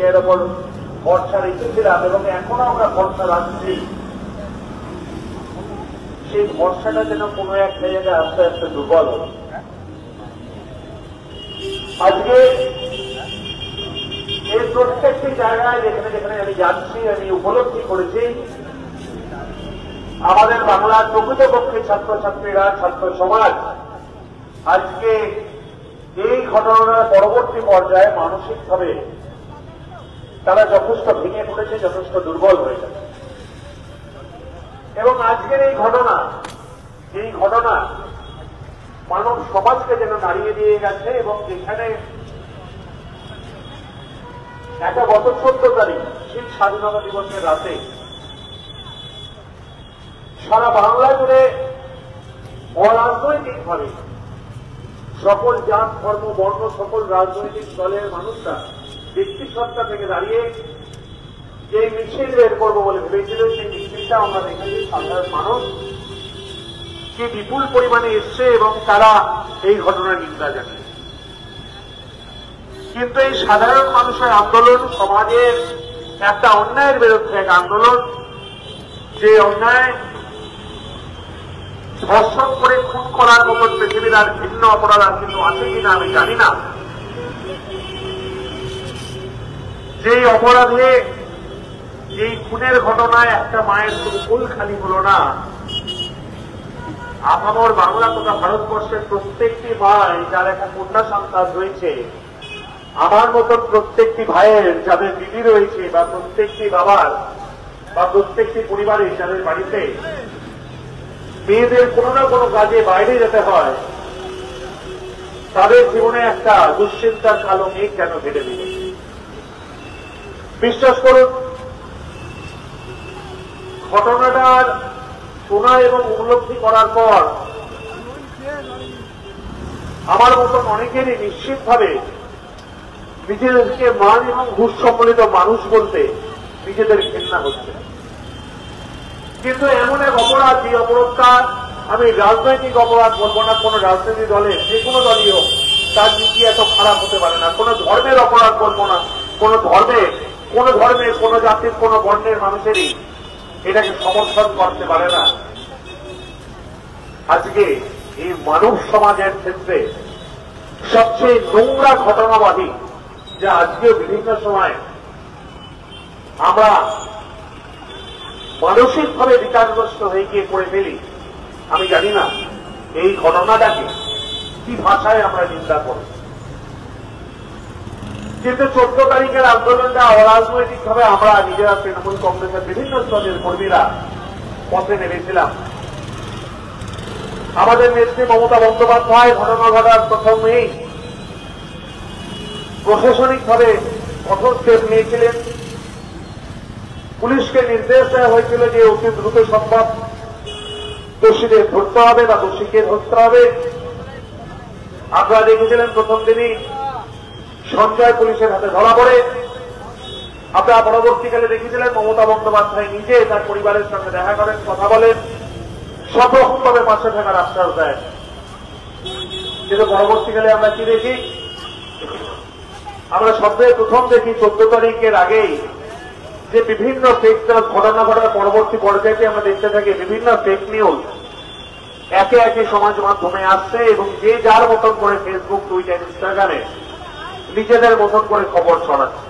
এর ওপর ভরসা রেখেছিলাম এবং এখনো আমরা ভরসা রাখছি, সেই ভরসাটা যেন কোনো এক জায়গায় আস্তে আস্তে দুর্বল হবে। আজকে এই প্রত্যেকটি জায়গায় যেখানে যেখানে আমি যাচ্ছি, আমি উপলব্ধি করেছি আমাদের বাংলার প্রকৃতপক্ষে ছাত্রছাত্রীরা, ছাত্র সমাজ আজকে এই ঘটনার পরবর্তী পর্যায়ে মানসিকভাবে তারা যথেষ্ট ভেঙে পড়েছে, যথেষ্ট দুর্বল হয়ে যাচ্ছে। এবং আজকের এই ঘটনা মানব সমাজকে যেন নাড়িয়ে দিয়ে গেছে এবং যেখানে একটা গত 14 তারিখ ঠিক স্বাধীনতা দিবসের রাতে সারা বাংলা জুড়ে অরাজনৈতিকভাবে সকল জাত, ধর্ম, বর্ণ, সকল রাজনৈতিক দলের মানুষরা ব্যক্তি সত্তা থেকে দাঁড়িয়ে যে মিছিল বের করবো বলে ভেবেছিল, সেই মিছিলটা আমরা দেখেছি সাধারণ মানুষ কি বিপুল পরিমাণে এসছে এবং তারা এই ঘটনার নিন্দা জানিয়েছে। কিন্তু এই সাধারণ মানুষের আন্দোলন সমাজের একটা অন্যায়ের বিরুদ্ধে এক আন্দোলন, যে অন্যায় ধর্ষণ করে খুন করার মতন পৃথিবীর আর ভিন্ন অপরাধ আর কিন্তু আছে কিনা আমি জানি না। যেই অপরাধে, এই খুনের ঘটনায় একটা মায়ের শুধু কোল খালি হল না, আপামর বাংলা তথা ভারতবর্ষের প্রত্যেকটি ভাই যার একটা কন্যা সন্তান রয়েছে, আমার মতন প্রত্যেকটি ভাইয়ের যাদের দিদি রয়েছে, বা প্রত্যেকটি বাবার বা প্রত্যেকটি পরিবারের যাদের বাড়িতে মেয়েদের কোনো না কোনো কাজে বাইরে যেতে হয়, তাদের জীবনে একটা দুশ্চিন্তার কালো মেঘ কেন ঘেটে দিল। বিশ্বাস করুন, ঘটনাটার শোনা এবং উপলব্ধি করার পর আমার মতন অনেকেরই নিশ্চিতভাবে নিজেদেরকে মান এবং ঘুষ সম্বলিত মানুষ বলতে নিজেদের ঘেন্না হচ্ছে। কিন্তু এমন এক অপরাধ, যে অপরাধটা আমি রাজনৈতিক অপরাধ বলবো না, কোন রাজনৈতিক দলের যে কোনো দলই হোক তার নীতি এত খারাপ হতে পারে না। কোন ধর্মের অপরাধ বলবো না, কোন ধর্মের, কোন জাতির, কোন বর্ণের মানুষেরই এটাকে সমর্থন করতে পারে না। আজকে এই মানব সমাজের ক্ষেত্রে সবচেয়ে নোংরা ঘটনাবাদী, যা আজকেও বিভিন্ন সময় আমরা মানসিকভাবে বিকারগ্রস্ত হয়ে গিয়ে করে ফেলি, আমি জানি না এই ঘটনাটাকে কি ভাষায় আমরা নিন্দা করি। কিন্তু 14 তারিখের আন্দোলনটা অরাজনৈতিকভাবে আমরা নিজেরা তৃণমূল কংগ্রেসের বিভিন্ন স্তরের কর্মীরা পথে নেমেছিলাম। আমাদের নেত্রী মমতা বন্দ্যোপাধ্যায় ঘটনা ঘটার প্রথমেই প্রশাসনিকভাবে কঠোর স্টেপ নিয়েছিলেন। পুলিশকে নির্দেশ দেওয়া হয়েছিল যে অতি দ্রুত সম্ভব দোষীদের ধরতে হবে বা দোষীকে ধরতে হবে। আপনারা দেখেছিলেন প্রথম দিনই সঞ্জয় পুলিশের হাতে ধরা পড়ে। আপনারা পরবর্তীকালে দেখেছিলেন মমতা বন্দ্যোপাধ্যায় নিজে তার পরিবারের সঙ্গে দেখা করেন, কথা বলেন, সব রকমভাবে পাশে থাকার আশ্বাস দেয়। কিন্তু পরবর্তীকালে আমরা কি দেখি? আমরা সবচেয়ে প্রথম দেখি 14 তারিখের আগেই যে বিভিন্ন ফেক ঘটনা ঘটার পরবর্তী পর্যায়ে আমরা দেখতে থাকি বিভিন্ন ফেক নিউজ একে একে সমাজ মাধ্যমে আসছে এবং যে যার মতন করে ফেসবুক, টুইটার, ইনস্টাগ্রামে নিজেদের মতন করে খবর ছড়াচ্ছে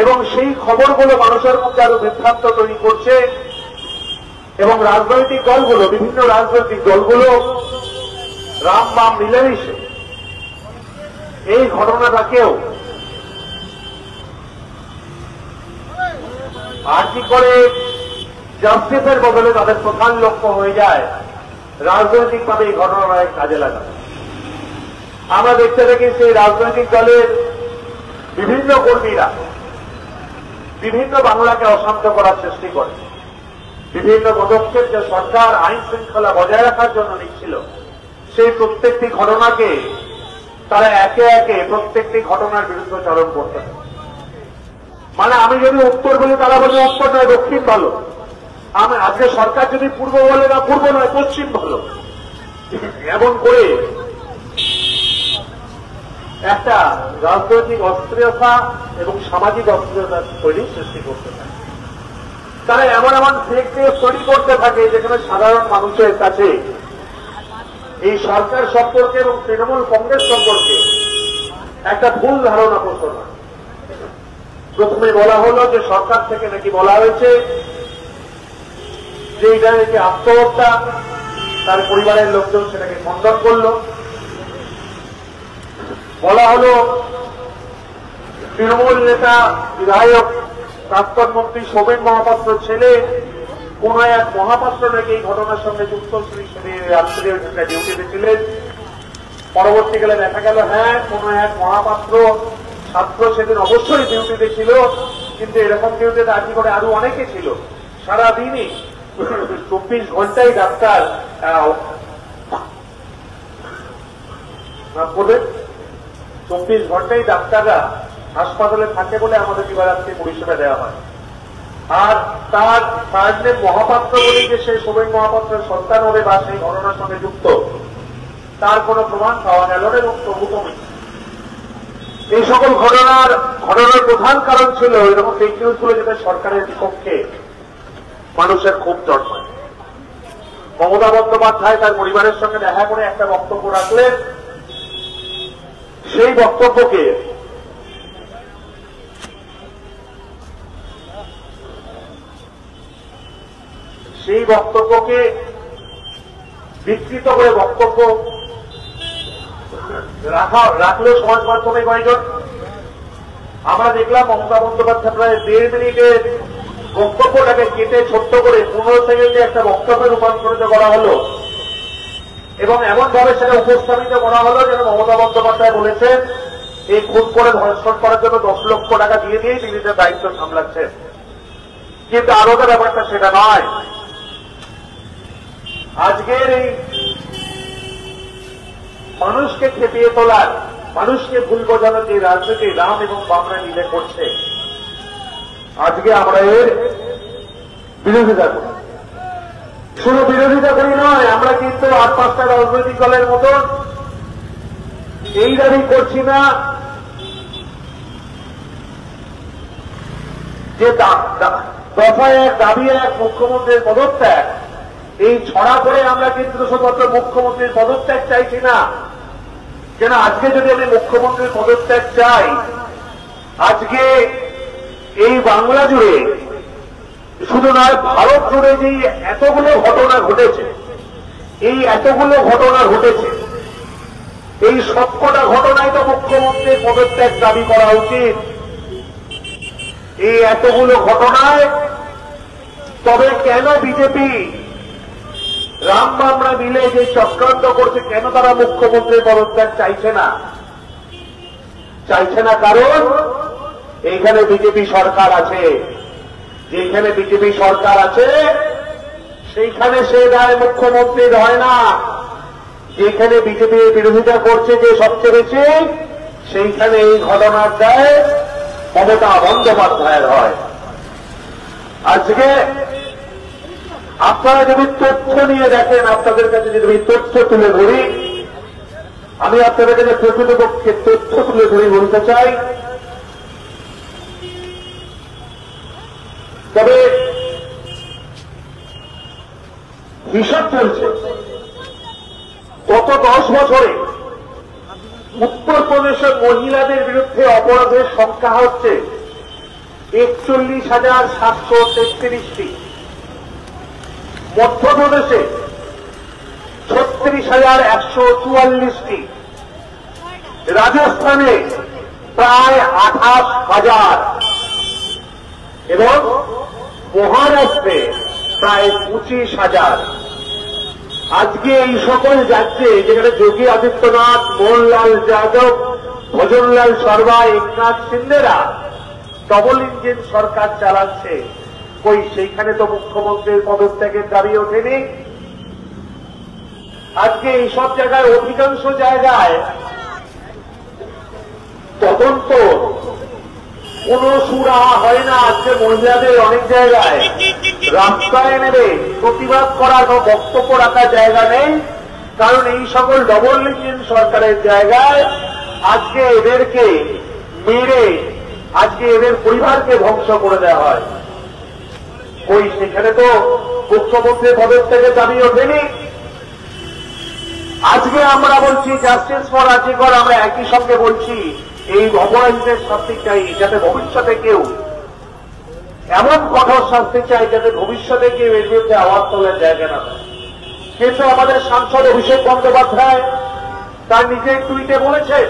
এবং সেই খবরগুলো মানুষের মধ্যে আরো বিভ্রান্ত তৈরি করছে। এবং রাজনৈতিক দলগুলো, বিভিন্ন রাজনৈতিক দলগুলো রাম বাম মিলেমিশে এই ঘটনাটাকেও আর কি করে জাস্টিসের বদলে তাদের প্রধান লক্ষ্য হয়ে যায় রাজনৈতিকভাবে এই ঘটনার কাজে লাগানো। আমরা দেখতে থাকি সেই রাজনৈতিক দলের বিভিন্ন কর্মীরা বিভিন্ন বাংলাকে অশান্ত করার চেষ্টা করে। বিভিন্ন পদক্ষেপ যে সরকার আইন শৃঙ্খলা বজায় রাখার জন্য নিচ্ছিল, সেই প্রত্যেকটি ঘটনাকে তারা একে একে প্রত্যেকটি ঘটনার বিরুদ্ধচারণ করতে থাকে। মানে আমি যদি উত্তর বলি তারা বলে উত্তর নয় দক্ষিণ ভালো, আমি আজকে সরকার যদি পূর্ব বলে না পূর্ব নয় পশ্চিম ভালো, এমন করে একটা রাজনৈতিক অস্থিরতা এবং সামাজিক অস্থিরতা সৃষ্টি করতে থাকে। তারা এমন এমন ফেক নিউজ তৈরি করতে থাকে যেখানে সাধারণ মানুষের কাছে এই সরকার সম্পর্কে এবং তৃণমূল কংগ্রেস সম্পর্কে একটা ভুল ধারণা পোষণ হয়। প্রথমে বলা হলো যে সরকার থেকে নাকি বলা হয়েছে যে এটা নাকি আত্মহত্যা, তার পরিবারের লোকজন সেটাকে খণ্ডন করল। বলা হলো তৃণমূল নেতা বিধায়ক প্রাক্তন মন্ত্রী সোমেন মহাপাত্র ছেলে কোন এক মহাপাত্র নাকি এই ঘটনার সঙ্গে যুক্ত, রাত্রে ডিউটিতে ছিলেন। পরবর্তীকালে দেখা গেল হ্যাঁ কোন এক মহাপাত্র ছাত্র সেদিন অবশ্যই ডিউটিতে ছিল, কিন্তু এরকম ডিউটিতে আজকে করে আরো অনেকে ছিল। সারাদিনই 24 ঘন্টাই ডাক্তার 24 ঘন্টাই ডাক্তাররা হাসপাতালে থাকে বলে আমাদের দিবারাত্রি পরিষেবা দেওয়া হয়। আর তার সার্জেন মহাপাত্র বলে যে সেই সোমেন মহাপাত্রের সন্তান হবে বা সেই ঘটনার সঙ্গে যুক্ত, তার কোন প্রমাণ পাওয়া গেল না এবং তবু কমে। এই সকল ঘটনার প্রধান কারণ ছিল এরকম ফেক নিউজগুলো যেটা সরকারের বিপক্ষে মানুষের খুব জন্মায়। মমতা বন্দ্যোপাধ্যায় তার পরিবারের সঙ্গে দেখা করে একটা বক্তব্য রাখলেন। সেই বক্তব্যকে বিকৃত করে বক্তব্য রাখলো সমাজ মাধ্যমে কয়েকজন। আমরা দেখলাম মমতা বন্দ্যোপাধ্যায় প্রায় 1.5 মিনিটের বক্তব্যটাকে কেটে ছোট্ট করে 15 সেকেন্ডে একটা বক্তব্যে রূপান্তরিত করা হলো এবং এমন ভাবে সেটা উপস্থাপিত করা হলো যেন মমতা বন্দ্যোপাধ্যায় বলেছেন এই খুন করে ধর্ষণ করার জন্য 10 লক্ষ টাকা দিয়ে দিয়েই তিনি তার দায়িত্ব সামলাচ্ছেন। কিন্তু আরোটা ব্যাপারটা সেটা নয়। আজকের এই মানুষকে খেপিয়ে তোলার, মানুষকে ভুল বোঝানোর যে রাজনীতি রাম এবং বামরা মিলে করছে, আজকে আমরা এর বিরোধিতা করি। শুধু বিরোধিতা করি নয়, আমরা কিন্তু 8-5টা রাজনৈতিক দলের মতন এই দাবি করছি না যে দফায় এক দাবি এক মুখ্যমন্ত্রীর পদত্যাগ, এই ছড়া করে আমরা কিন্তু শুধুমাত্র মুখ্যমন্ত্রীর পদত্যাগ চাইছি না। কেন আজকে যদি আমি মুখ্যমন্ত্রীর পদত্যাগ চাই, আজকে এই বাংলা জুড়ে শুধু নয় ভারত জুড়ে যে এতগুলো ঘটনা ঘটেছে, এই সবকটা ঘটনায় তো মুখ্যমন্ত্রীর পদত্যাগ দাবি করা উচিত। এই এতগুলো ঘটনায় তবে কেন বিজেপি রাম বামরা মিলে যে চক্রান্ত করছে, কেন তারা মুখ্যমন্ত্রীর পদত্যাগ চাইছে না? কারণ এইখানে বিজেপি সরকার আছে। যেখানে বিজেপি সরকার আছে সেইখানে সে দায় মুখ্যমন্ত্রীর হয় না। যেখানে বিজেপি বিরোধিতা করছে যে সবচেয়ে বেশি, সেইখানে এই ঘটনার দায় মমতা বন্দ্যোপাধ্যায়ের হয়। আজকে আপনারা যদি তথ্য নিয়ে দেখেন, আপনাদের কাছে যদি তথ্য তুলে ধরি, আমি আপনাদের কাছে প্রকৃতপক্ষে তথ্য তুলে ধরে বলতে চাই। তবে হিসাব চলছে গত 10 বছরে উত্তরপ্রদেশের মহিলাদের বিরুদ্ধে অপরাধের সংখ্যা হচ্ছে 41,733টি, মধ্যপ্রদেশে 36,144টি, রাজস্থানে প্রায় 28,000 এবং মহারাষ্ট্রে প্রায় 25,000। আজকে এই সকল রাজ্যে যেখানে যোগী আদিত্যনাথ, মোহনলাল যাদব, ভজনলাল শর্মা, একনাথ সিন্দেরা ডবল ইঞ্জিন সরকার চালাচ্ছে, কই সেইখানে তো মুখ্যমন্ত্রীর পদত্যাগের দাবি ওঠেনি। আজকে এইসব জায়গায় অধিকাংশ জায়গায় তদন্ত কোন সুরা হয় না। আজকে মহিলাদের অনেক জায়গায় রাস্তায় নেবে প্রতিবাদ করার বা বক্তব্য রাখার জায়গা নেই, কারণ এই সকল ডবল ইঞ্জিন সরকারের জায়গায় আজকে এদেরকে মেরে আজকে এদের পরিবারকে ধ্বংস করে দেওয়া হয়। ওই সেখানে তো মুখ্যমন্ত্রীর পদত্যাগের দাবি ওঠেনি। আজকে আমরা বলছি জাস্টিস ফর আজিকর, আমরা একই সঙ্গে বলছি এই অপরাধীদের শাস্তি চাই, যাতে ভবিষ্যতে কেউ এমন কঠোর শাস্তি চাই যাতে ভবিষ্যতে কেউ এর বিরুদ্ধে আওয়াজ তোলার জায়গা না পায়। কিন্তু আমাদের সাংসদ অভিষেক বন্দ্যোপাধ্যায় তার নিজের টুইটে বলেছেন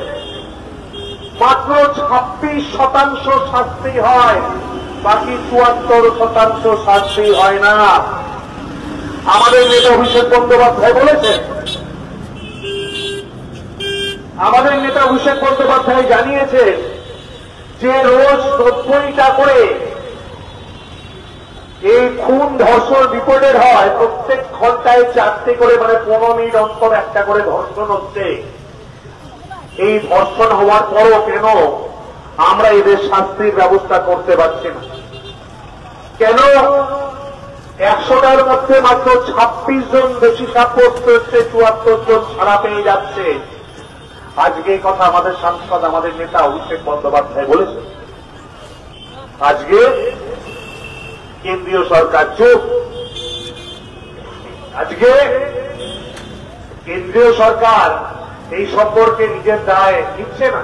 মাত্র 26% শাস্তি হয়, বাকি 74% শাস্তি হয় না। আমাদের নেতা অভিষেক বন্দ্যোপাধ্যায় বলেছেন, আমাদের নেতা অভিষেক বন্দ্যোপাধ্যায় জানিয়েছেন যে রোজ 90টা করে এই খুন ধর্ষণ রিপোর্টেড হয়, প্রত্যেক ঘন্টায় 4টে করে, মানে 15 মিনিট অন্তর একটা করে ধর্ষণ হচ্ছে। এই ধর্ষণ হওয়ার পরও কেন আমরা এদের শাস্তির ব্যবস্থা করতে পারছি না? কেন 100টার মধ্যে মাত্র 26 জন দোষী সাব্যস্ত হচ্ছে, 74 জন ছাড়া পেয়ে যাচ্ছে? আজকে এই কথা আমাদের সাংসদ, আমাদের নেতা অভিষেক বন্দ্যোপাধ্যায় বলেছে। আজকে কেন্দ্রীয় সরকার চুপ। আজকে কেন্দ্রীয় সরকার এই সম্পর্কে নিজের দায় নিচ্ছে না।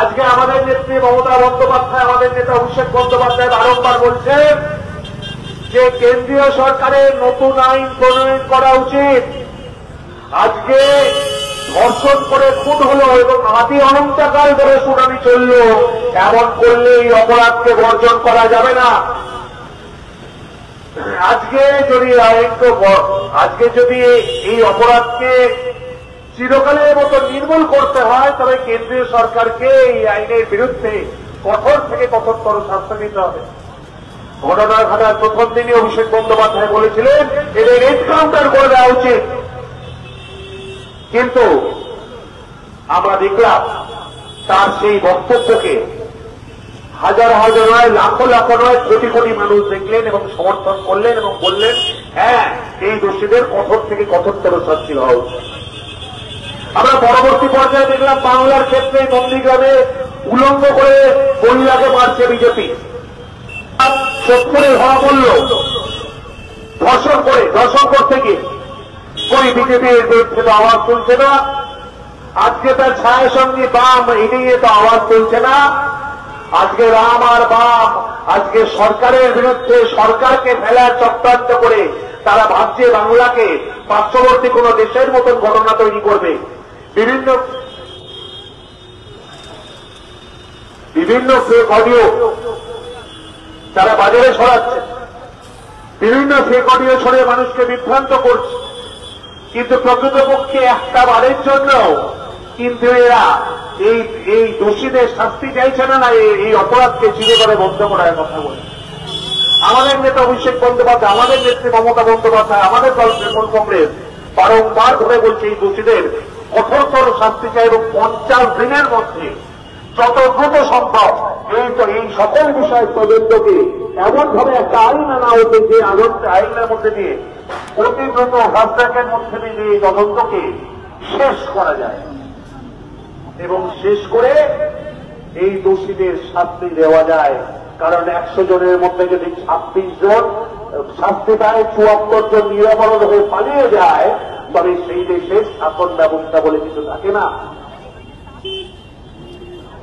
আজকে আমাদের নেত্রী মমতা বন্দ্যোপাধ্যায়, আমাদের নেতা অভিষেক বন্দ্যোপাধ্যায় বারংবার বলছেন যে কেন্দ্রীয় সরকারের নতুন আইন প্রণয়ন করা উচিত। আজকে ধর্ষণ করে খুন হলো এবং আদি অনন্তকাল ধরে শুনানি চলল, এমন করলে এই অপরাধকে বর্জন করা যাবে না। আজকে যদি এই অপরাধকে চিরকালের মতো নির্মূল করতে হয়, তবে কেন্দ্রীয় সরকারকে এই আইনের বিরুদ্ধে কঠোর থেকে কঠোরতর শাস্তি দিতে হবে। ঘটনা ঘটার প্রথম দিনই অভিষেক বন্দ্যোপাধ্যায় বলেছিলেন এদের এনকাউন্টার করে দেওয়া উচিত। কিন্তু আমরা দেখলাম তার সেই বক্তব্যকে হাজার হাজার নয়, লাখো লাখো নয়, কোটি কোটি মানুষ দেখলেন এবং সমর্থন করলেন এবং বললেন হ্যাঁ, এই দোষীদের কঠোর থেকে কঠোরতর শাস্তি হওয়া উচিত। আমরা পরবর্তী পর্যায়ে দেখলাম বাংলার ক্ষেত্রে নন্দীগ্রামে উলঙ্গ করে মহিলাকে মারছে বিজেপি। 70 ধরা পড়ল ধর্ষণ করতে গিয়ে। ওই বিজেপির বিরুদ্ধে তো আওয়াজ তুলছে না। আজকে তার ছায়া সঙ্গী বাম, এড়িয়ে তো আওয়াজ তুলছে না। আজকে রাম আর বাম আজকে সরকারের বিরুদ্ধে, সরকারকে ফেলার চক্রান্ত করে তারা ভাবছে বাংলাকে পার্শ্ববর্তী কোন দেশের মতন ঘটনা তৈরি করবে। বিভিন্ন ফেক অডিও তারা বাজারে ছড়াচ্ছে, বিভিন্ন ফেক অডিও ছড়িয়ে মানুষকে বিভ্রান্ত করছে। কিন্তু প্রকৃতপক্ষে একটা বারের জন্য কিন্তু এরা এই দোষীদের শাস্তি চাইছে না, এই অপরাধকে চিরতরে বন্ধ করার কথা বলে। আমাদের নেতা অভিষেক বন্দ্যোপাধ্যায়, আমাদের নেত্রী মমতা বন্দ্যোপাধ্যায়, আমাদের দল তৃণমূল কংগ্রেস বারংবার ধরে বলছে এই দোষীদের কঠোরতর শাস্তি চাই এবং 50 দিনের মধ্যে যত দ্রুত সম্ভব এই সকল বিষয় তদন্তকে এমনভাবে একটা আইন আনা হচ্ছে যে আইনের মধ্যে দিয়ে অতি দ্রুত ফাস্ট্র্যাকের মধ্যে দিয়ে এই তদন্তকে শেষ করা যায় এবং শেষ করে এই দোষীদের শাস্তি দেওয়া যায়। কারণ 100 জনের মধ্যে যদি 26 জন শাস্তি পায়, 74 জন নিরাপরাধ হয়ে পালিয়ে যায়, তবে সেই দেশে শাসন ব্যবস্থা বলে কিছু থাকে না।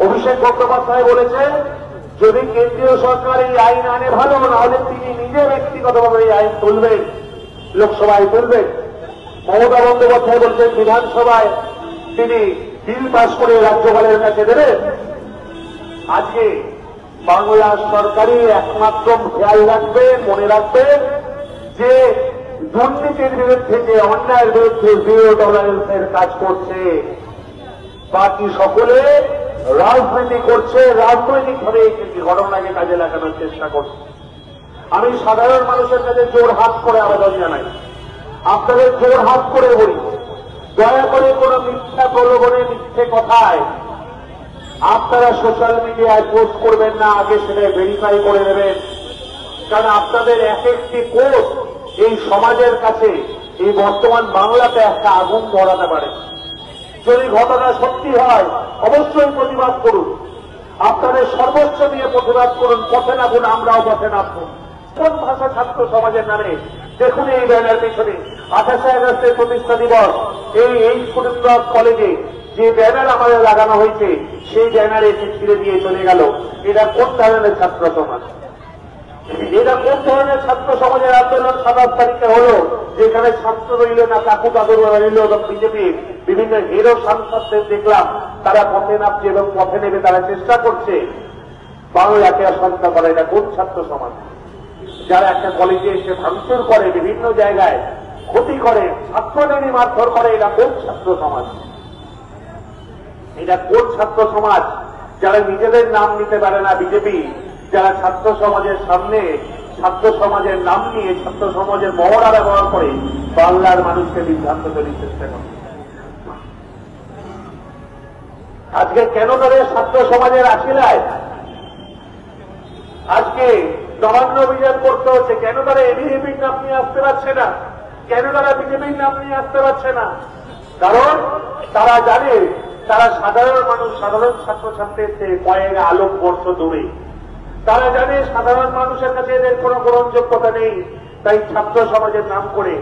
অভিষেক বন্দ্যোপাধ্যায় বলেছেন যদি কেন্দ্রীয় সরকার এই আইন আনে ভালো, না হলে তিনি নিজে ব্যক্তিগতভাবে এই আইন তুলবেন, লোকসভায় তুলবেন। মমতা বন্দ্যোপাধ্যায় বলছেন বিধানসভায় তিনি বিল পাস করে রাজ্যপালের কাছে দেবেন। আজকে বাংলা সরকারই একমাত্র খেয়াল রাখবেন, মনে রাখবেন যে দুর্নীতির বিরুদ্ধে, যে অন্যায়ের বিরুদ্ধে 0 টলারেন্সের কাজ করছে। বাকি সকলে রাজনীতি করছে, রাজনৈতিকভাবে এই ঘটনাকে কাজে লাগানোর চেষ্টা করছে। আমি সাধারণ মানুষের কাছে জোর হাত করে আবেদন জানাই, আপনাদের জোর হাত করে বলি, দয়া করে কোন মিথ্যা প্রলোভনে, মিথ্যে কথায় আপনারা সোশ্যাল মিডিয়ায় পোস্ট করবেন না, আগে সেটা ভেরিফাই করে নেবেন। কারণ আপনাদের এক একটি পোস্ট এই সমাজের কাছে, এই বর্তমান বাংলাতে একটা আগুন ধরাতে পারে। যদি ঘটনা সত্যি হয় অবশ্যই প্রতিবাদ করুন, আপনাদের সর্বোচ্চ দিয়ে প্রতিবাদ করুন, পথে নামুন, আমরাও পথে নামব। কোন ভাষা ছাত্র সমাজের নামে দেখুন এই ব্যানার পিছনে 28 আগস্টের প্রতিষ্ঠা দিবস এই সুরেন্দ্রনাথ কলেজে যে ব্যানার আমাদের লাগানো হয়েছে সেই ব্যানারে এসে ছিঁড়ে দিয়ে চলে গেল। এটা কোন ধরনের ছাত্র সমাজ? এটা কোন ধরনের ছাত্র সমাজের আন্দোলন 27 তারিখে হলো, যেখানে ছাত্র রইল না, কাকু কাকুর রইল এবং বিজেপির বিভিন্ন হিরো সাংসদদের দেখলাম তারা পথে নামছে এবং পথে নেমে তারা চেষ্টা করছে বাংলাকে অশান্ত করা। এটা কোন ছাত্র সমাজ? যারা একটা কলেজে এসে ভাঙচুর করে, বিভিন্ন জায়গায় ক্ষতি করে, ছাত্রলীগই মারধর করে, এটা কোন ছাত্র সমাজ? এটা কোন ছাত্র সমাজ? যারা নিজেদের নাম নিতে পারে না বিজেপি, যারা ছাত্র সমাজের সামনে ছাত্র সমাজের নাম নিয়ে ছাত্র সমাজের মহড়া ব্যবহার করে বাংলার মানুষকে বিভ্রান্ত তৈরির চেষ্টা করে। আজকে কেন তাদের ছাত্র সমাজের আশিলায় আজকে নবান্ন অভিযান করতে হচ্ছে? কেন তারা এবিভিপির নাম নিয়ে আসতে পারছে না? কেন তারা বিজেপির নাম নিয়ে আসতে পারছে না? কারণ তারা জানে তারা সাধারণ মানুষ, সাধারণ ছাত্রছাত্রীর চেয়ে কয়েক আলোক বর্ষ দূরে। তারা জানে সাধারণ মানুষের কাছে এদের কোনো গ্রহণযোগ্যতা নেই, তাই ছাত্র সমাজের নাম করে